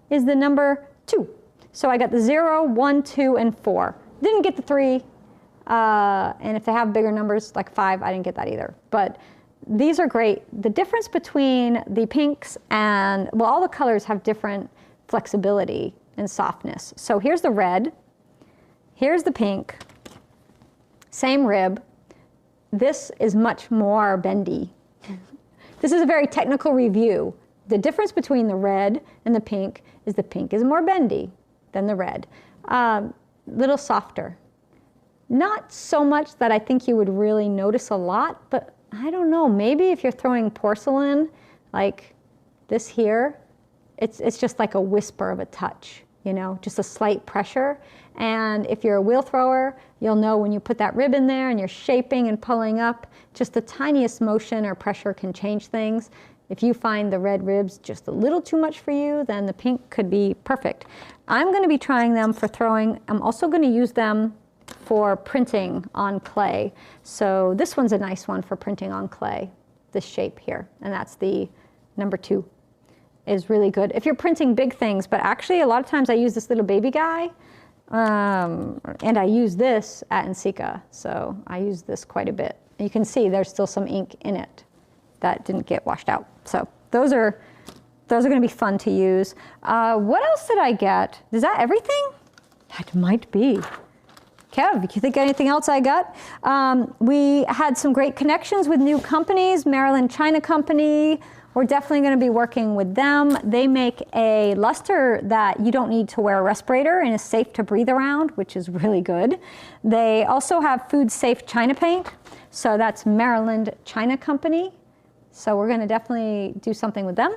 Is the number 2. So I got the 0, 1, 2, and 4. Didn't get the 3. And if they have bigger numbers, like 5, I didn't get that either. But these are great. The difference between the pinks and, well, all the colors have different flexibility and softness. So here's the red. Here's the pink. Same rib. This is much more bendy. This is a very technical review. The difference between the red and the pink is more bendy than the red. Little softer. Not so much that I think you would really notice a lot, but I don't know, maybe if you're throwing porcelain, like this here, it's just like a whisper of a touch, you know, just a slight pressure. And if you're a wheel thrower, you'll know when you put that rib in there and you're shaping and pulling up, just the tiniest motion or pressure can change things. If you find the red ribs just a little too much for you, then the pink could be perfect. I'm going to be trying them for throwing. I'm also going to use them for printing on clay. So this one's a nice one for printing on clay, this shape here. And that's the number 2. Is really good. If you're printing big things, but actually a lot of times I use this little baby guy, and I use this at NCECA, so I use this quite a bit. You can see there's still some ink in it that didn't get washed out. So those are going to be fun to use. What else did I get? Is that everything? That might be. Kev, you think anything else I got? We had some great connections with new companies, Maryland China Company. We're definitely going to be working with them. They make a luster that you don't need to wear a respirator and is safe to breathe around, which is really good. They also have food safe China paint. So that's Maryland China Company. So we're going to definitely do something with them.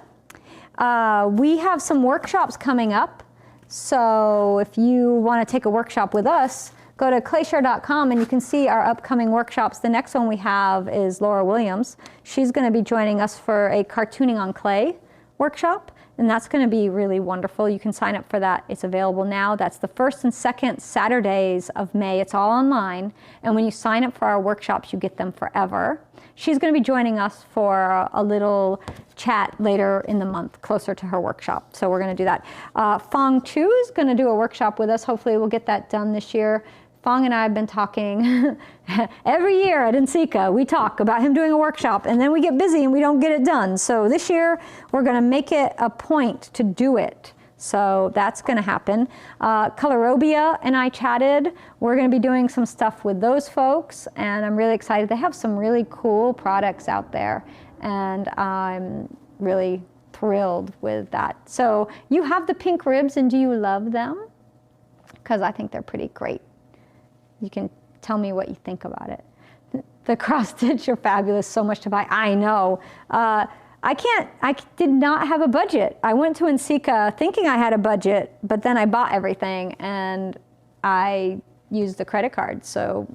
We have some workshops coming up. So if you want to take a workshop with us, go to clayshare.com and you can see our upcoming workshops. The next one we have is Laura Williams. She's going to be joining us for a cartooning on clay workshop, and that's going to be really wonderful. You can sign up for that. It's available now. That's the first and second Saturdays of May. It's all online, and when you sign up for our workshops, you get them forever. She's going to be joining us for a little chat later in the month, closer to her workshop. So we're going to do that. Fong Chu is going to do a workshop with us. Hopefully we'll get that done this year. Fong and I have been talking every year at NCECA. We talk about him doing a workshop, and then we get busy and we don't get it done. So this year we're going to make it a point to do it. So that's going to happen. Colorobia and I chatted. We're going to be doing some stuff with those folks, and I'm really excited. They have some really cool products out there, and I'm really thrilled with that. So you have the pink ribs, and do you love them? Because I think they're pretty great. You can tell me what you think about it. The cross stitch are fabulous, so much to buy. I know. I did not have a budget. I went to NCECA thinking I had a budget, but then I bought everything and I used the credit card, so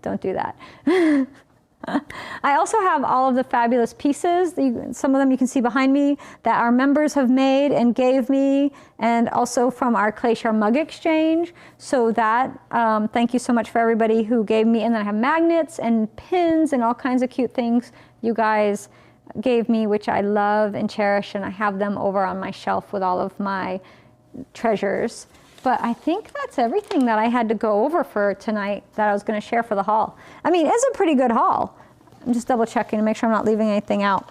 don't do that. I also have all of the fabulous pieces, some of them you can see behind me, that our members have made and gave me, and also from our Clayshare mug exchange. So that, thank you so much for everybody who gave me. And then I have magnets and pins and all kinds of cute things you guys gave me, which I love and cherish, and I have them over on my shelf with all of my treasures. But I think that's everything that I had to go over for tonight that I was going to share for the haul. I mean, it's a pretty good haul. I'm just double checking to make sure I'm not leaving anything out.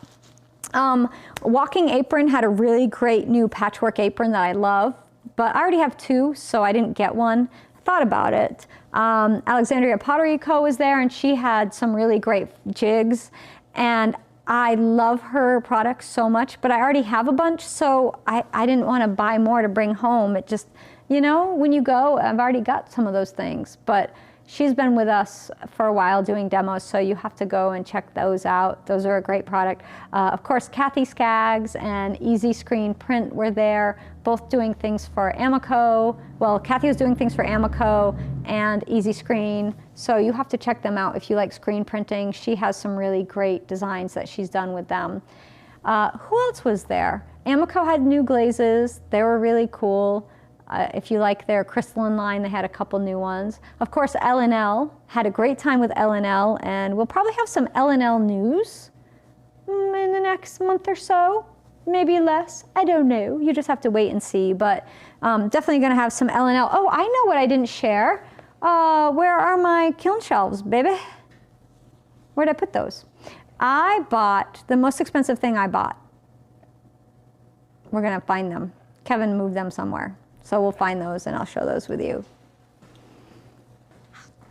Walking Apron had a really great new patchwork apron that I love, but I already have two, so I didn't get one. I thought about it. Alexandria Pottery Co. was there, and she had some really great jigs, and I love her products so much, but I already have a bunch, so I didn't want to buy more to bring home. It just, you know, when you go, I've already got some of those things, but she's been with us for a while doing demos, so you have to go and check those out. Those are a great product. Of course, Kathy Skaggs and Easy Screen Print were there, both doing things for Amico. Well, Kathy was doing things for Amico and Easy Screen, so you have to check them out if you like screen printing. She has some really great designs that she's done with them. Who else was there? Amico had new glazes. They were really cool. If you like their crystalline line, they had a couple new ones. Of course, L&L had a great time with L&L, and we'll probably have some L&L news in the next month or so, maybe less. I don't know. You just have to wait and see, but definitely going to have some L&L. Oh, I know what I didn't share. Where are my kiln shelves, baby? Where'd I put those? I bought the most expensive thing I bought. We're going to find them. Kevin moved them somewhere. So we'll find those and I'll show those with you.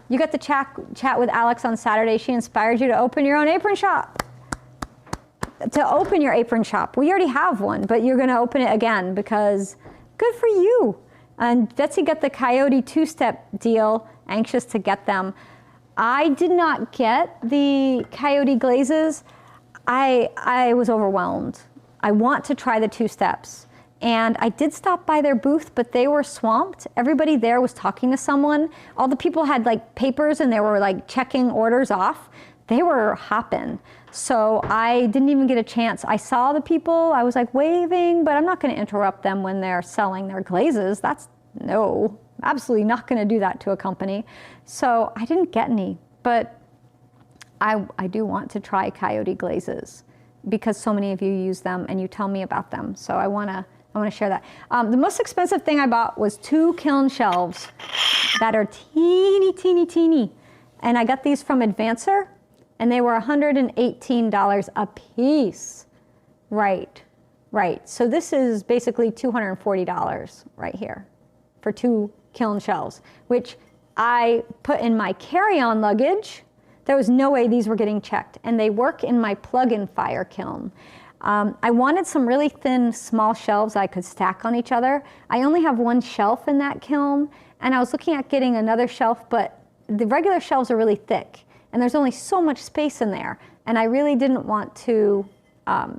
You got to chat with Alex on Saturday. She inspired you to open your own apron shop. To open your apron shop. We already have one, but you're going to open it again because good for you. And Betsy got the Coyote two-step deal. Anxious to get them. I did not get the Coyote glazes. I was overwhelmed. I want to try the two steps. And I did stop by their booth, but they were swamped. Everybody there was talking to someone. All the people had like papers and they were like checking orders off. They were hopping. So I didn't even get a chance. I saw the people, I was like waving, but I'm not gonna interrupt them when they're selling their glazes. No, absolutely not gonna do that to a company. So I didn't get any, but I do want to try Coyote glazes because so many of you use them and you tell me about them. So I wanna share that. The most expensive thing I bought was 2 kiln shelves that are teeny, teeny, teeny. And I got these from Advancer and they were $118 a piece. Right. So this is basically $240 right here for 2 kiln shelves, which I put in my carry-on luggage. There was no way these were getting checked, and they work in my plug-in fire kiln. I wanted some really thin, small shelves I could stack on each other. I only have one shelf in that kiln, and I was looking at getting another shelf, but the regular shelves are really thick, and there's only so much space in there, and I really didn't want to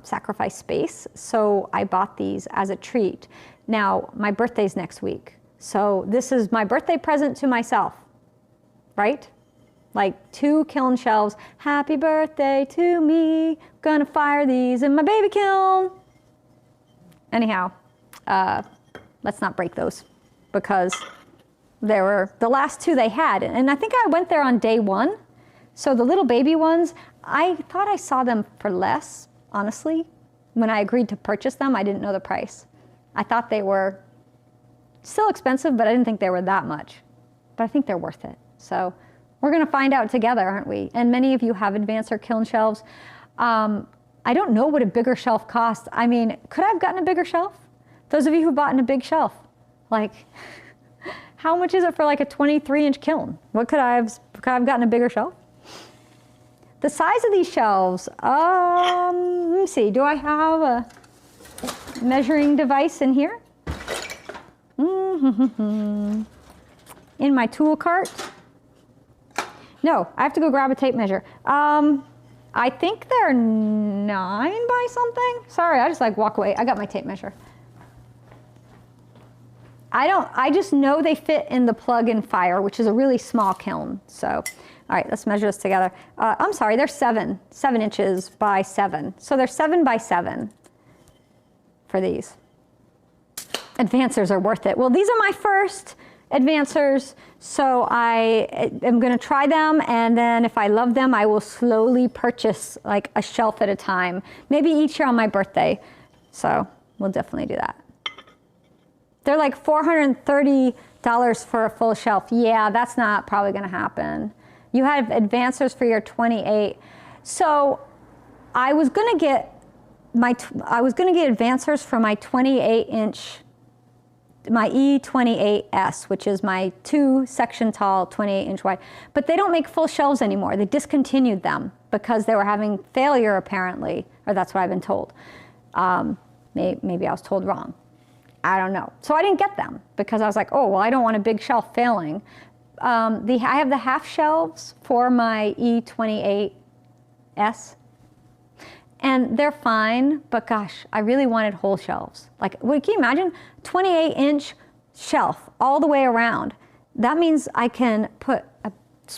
sacrifice space, so I bought these as a treat. Now, my birthday's next week, so this is my birthday present to myself, right? Like 2 kiln shelves. Happy birthday to me. Gonna fire these in my baby kiln. Anyhow, let's not break those because they were the last 2 they had. And I think I went there on day 1. So the little baby ones, I thought I saw them for less, honestly. When I agreed to purchase them, I didn't know the price. I thought they were still expensive, but I didn't think they were that much. But I think they're worth it. So we're gonna find out together, aren't we? And many of you have advancer kiln shelves. I don't know what a bigger shelf costs. I mean, could I have gotten a bigger shelf? Those of you who bought in a big shelf, like, how much is it for like a 23-inch kiln? What could I have gotten a bigger shelf? The size of these shelves, let me see, do I have a measuring device in here? In my tool cart? No, I have to go grab a tape measure. I think they're 9 by something. Sorry, I just like walk away. I got my tape measure. I just know they fit in the plug-in fire, which is a really small kiln. So, all right, let's measure this together. I'm sorry, they're 7 inches by 7. So they're 7 by 7 for these. Advancers are worth it. Well, these are my first advancers, so I am going to try them, and then if I love them, I will slowly purchase like a shelf at a time, maybe each year on my birthday. So we'll definitely do that. They're like $430 for a full shelf. Yeah, that's not probably going to happen. You have advancers for your 28. So I was going to get advancers for my 28-inch. My E28S, which is my 2 section tall, 28-inch wide. But they don't make full shelves anymore. They discontinued them because they were having failure apparently, or that's what I've been told. Maybe I was told wrong. I don't know. So I didn't get them because I was like, oh, well, I don't want a big shelf failing. I have the half shelves for my E28S. And they're fine, but gosh, I really wanted whole shelves. Like, can you imagine 28-inch shelf all the way around? That means I can put a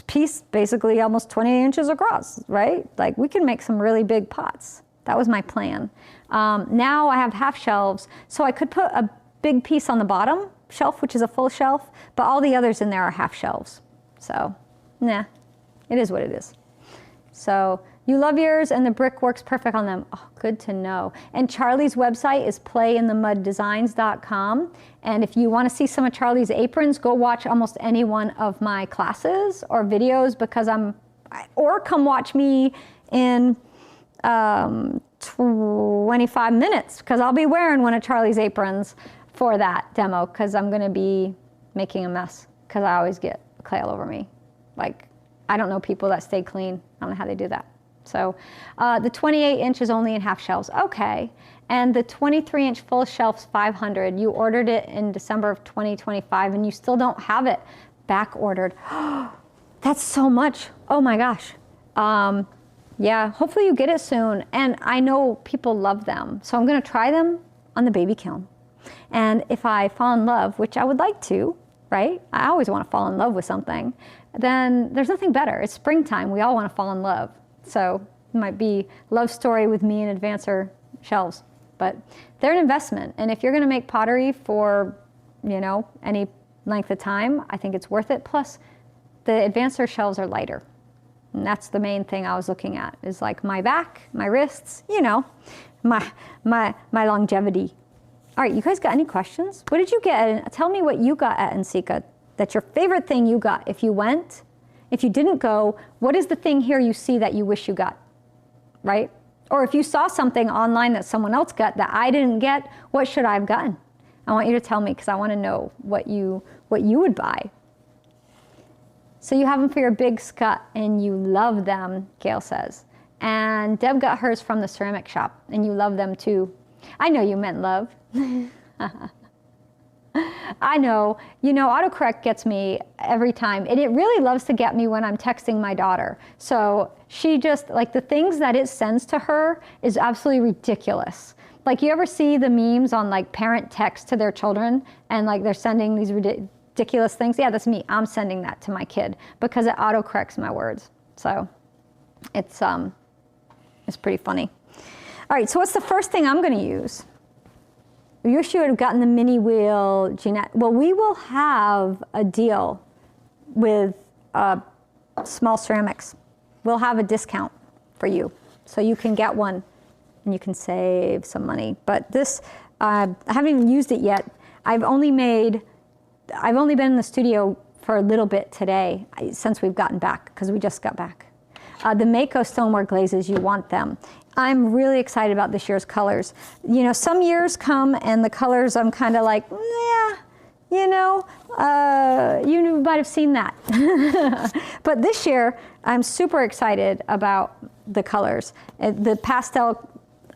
piece basically almost 20 inches across, right? Like, we can make some really big pots. That was my plan. Now I have half shelves, so I could put a big piece on the bottom shelf, which is a full shelf, but all the others in there are half shelves. So, nah, it is what it is. So, you love yours, and the brick works perfect on them. Oh, good to know. And Charlie's website is playinthemuddesigns.com. And if you want to see some of Charlie's aprons, go watch almost any one of my classes or videos or come watch me in 25 minutes because I'll be wearing one of Charlie's aprons for that demo because I'm going to be making a mess because I always get clay all over me. Like, I don't know people that stay clean. I don't know how they do that. So the 28-inch is only in half shelves. Okay. And the 23-inch full shelf's $500. You ordered it in December of 2025 and you still don't have it back ordered. That's so much. Oh my gosh. Yeah, hopefully you get it soon. And I know people love them. So I'm going to try them on the baby kiln. And if I fall in love, which I would like to, right? I always want to fall in love with something. Then there's nothing better. It's springtime. We all want to fall in love. So it might be love story with me and advancer shelves, but they're an investment. And if you're going to make pottery for, any length of time, I think it's worth it. Plus the advancer shelves are lighter. And that's the main thing I was looking at is like my back, my wrists, my longevity. All right, you guys got any questions? What did you get? Tell me what you got at NCECA. That's your favorite thing you got. If you went, if you didn't go, what is the thing here you see that you wish you got, right? Or if you saw something online that someone else got that I didn't get, what should I have gotten? I want you to tell me because I want to know what you would buy. So you have them for your big scut and you love them, Gail says. And Deb got hers from the ceramic shop and you love them too. I know you meant love. I know, you know, autocorrect gets me every time, and it really loves to get me when I'm texting my daughter. So she just, like, the things that it sends to her is absolutely ridiculous. Like, you ever see the memes on, like, parent text to their children, and, like, they're sending these ridiculous things? Yeah, that's me. I'm sending that to my kid because it autocorrects my words. So it's pretty funny. All right, so what's the first thing I'm going to use? You wish you would have gotten the mini wheel, Jeanette. Well, we will have a deal with Small Ceramics. We'll have a discount for you. So you can get one and you can save some money. But this, I haven't even used it yet. I've only been in the studio for a little bit today since we've gotten back, because we just got back. The Mayco stoneware glazes, you want them. I'm really excited about this year's colors. You know, some years come and the colors I'm kind of like, yeah, you know, you might have seen that. But this year, I'm super excited about the colors. The pastel,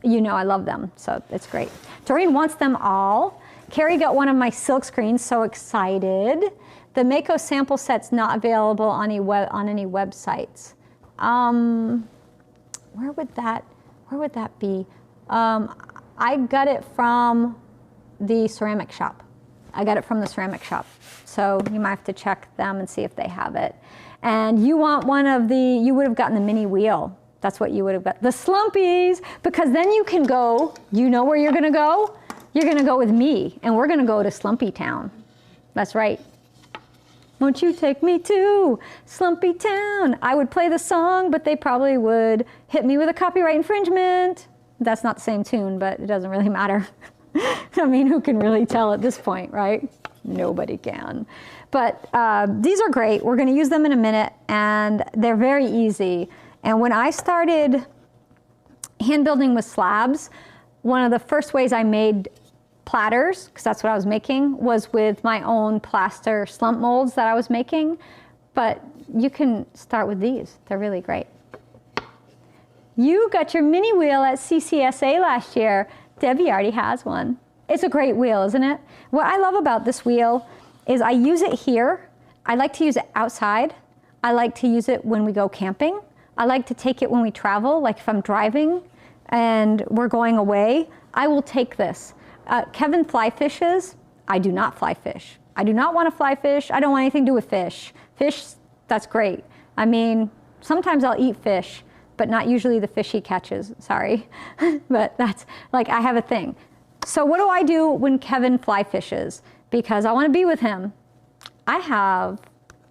you know, I love them, so it's great. Doreen wants them all. Carrie got one of my silk screens, so excited. The Mayco sample set's not available on any websites. Where would that be? I got it from the ceramic shop. So you might have to check them and see if they have it. And you want one of you would have gotten the mini wheel. That's what you would have got. The Slumpies, because then you can go, you know where you're gonna go? You're gonna go with me, and we're gonna go to Slumpy Town. That's right. Won't you take me to Slumpy Town? I would play the song, but they probably would hit me with a copyright infringement. That's not the same tune, but it doesn't really matter. I mean, who can really tell at this point, right? Nobody can. But these are great. We're going to use them in a minute, and they're very easy. And when I started hand building with slabs, one of the first ways I made platters, because that's what I was making, was with my own plaster slump molds that I was making. But you can start with these. They're really great. You got your mini wheel at CCSA last year. Debbie already has one. It's a great wheel, isn't it? What I love about this wheel is I use it here. I like to use it outside. I like to use it when we go camping. I like to take it when we travel, like if I'm driving and we're going away, I will take this. Kevin fly fishes. I do not fly fish. I do not want to fly fish. I don't want anything to do with fish. Fish, that's great. I mean, sometimes I'll eat fish, but not usually the fish he catches, sorry. But that's, like, I have a thing. So what do I do when Kevin fly fishes? Because I want to be with him. I have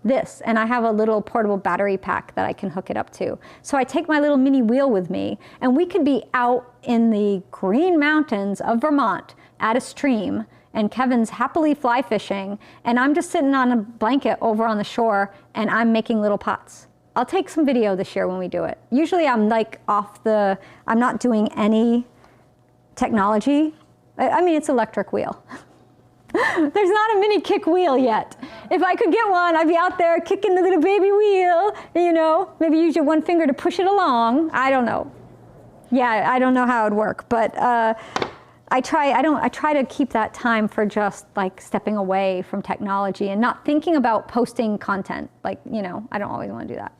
this, and I have a little portable battery pack that I can hook it up to. So I take my little mini wheel with me, and we could be out in the Green Mountains of Vermont at a stream, and Kevin's happily fly fishing, and I'm just sitting on a blanket over on the shore, and I'm making little pots. I'll take some video this year when we do it. Usually I'm like I'm not doing any technology. I mean, it's electric wheel. There's not a mini kick wheel yet. If I could get one, I'd be out there kicking the little baby wheel, you know, maybe use your one finger to push it along. I don't know. Yeah, I don't know how it would work, but I try to keep that time for just like stepping away from technology and not thinking about posting content. Like, you know, I don't always want to do that.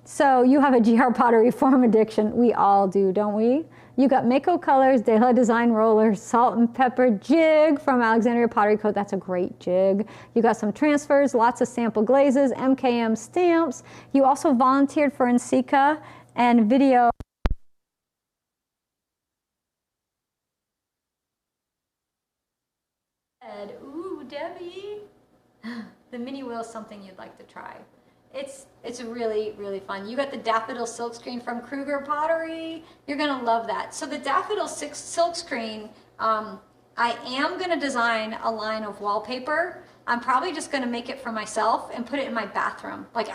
So you have a GR Pottery form addiction. We all do, don't we? You got Mayco colors, De La Design rollers, salt and pepper jig from Alexandria Pottery Co. That's a great jig. You got some transfers, lots of sample glazes, MKM stamps. You also volunteered for NCECA and video. Ooh, Debbie. The mini wheel is something you'd like to try. It's really, really fun. You got the Daffodil Silkscreen from Kruger Pottery. You're gonna love that. So the Daffodil Silkscreen, I am gonna design a line of wallpaper. I'm probably just gonna make it for myself and put it in my bathroom. Like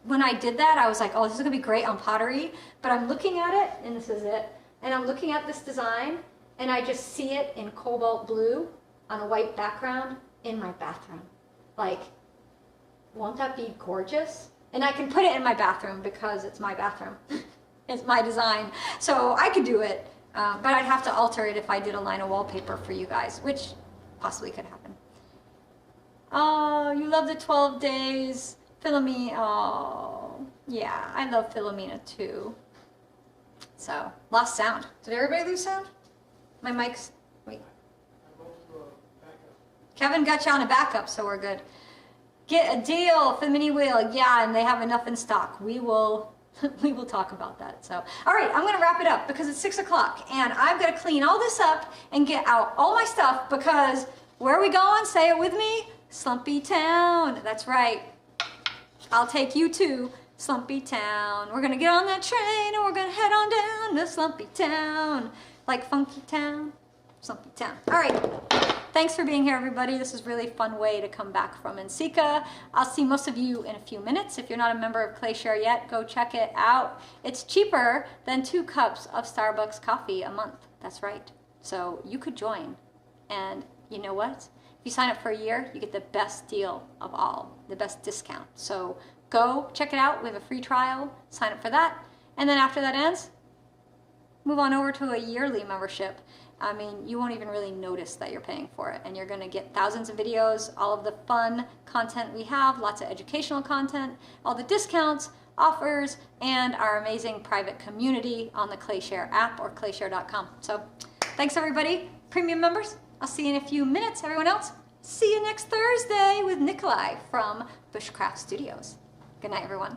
when I did that, I was like, oh, this is gonna be great on pottery. But I'm looking at it, and this is it. And I'm looking at this design, and I just see it in cobalt blue on a white background in my bathroom. Like, Won't that be gorgeous? And I can put it in my bathroom because it's my bathroom. It's my design. So I could do it, but I'd have to alter it if I did a line of wallpaper for you guys, which possibly could happen. Oh, you love the 12 days. Philomena, oh, yeah, I love Philomena too. So, lost sound. Did everybody lose sound? My mic's, wait. Kevin got you on a backup, so we're good. Get a deal for the mini wheel. Yeah, and they have enough in stock. We will talk about that. So, all right, I'm gonna wrap it up because it's 6 o'clock and I've got to clean all this up and get out all my stuff because where are we going? Say it with me. Slumpy Town. That's right. I'll take you to Slumpy Town. We're gonna get on that train and we're gonna head on down to Slumpy Town. Like Funky Town, Slumpy Town. All right. Thanks for being here, everybody. This is a really fun way to come back from NCECA. I'll see most of you in a few minutes. If you're not a member of ClayShare yet, go check it out. It's cheaper than 2 cups of Starbucks coffee a month. That's right. So you could join. And you know what? If you sign up for a year, you get the best deal of all, the best discount. So go check it out. We have a free trial. Sign up for that. And then after that ends, move on over to a yearly membership. I mean, you won't even really notice that you're paying for it, and you're going to get thousands of videos, all of the fun content we have, lots of educational content, all the discounts, offers, and our amazing private community on the ClayShare app or clayshare.com. So thanks, everybody. Premium members, I'll see you in a few minutes. Everyone else, see you next Thursday with Nikolai from Bushcraft Studios. Good night, everyone.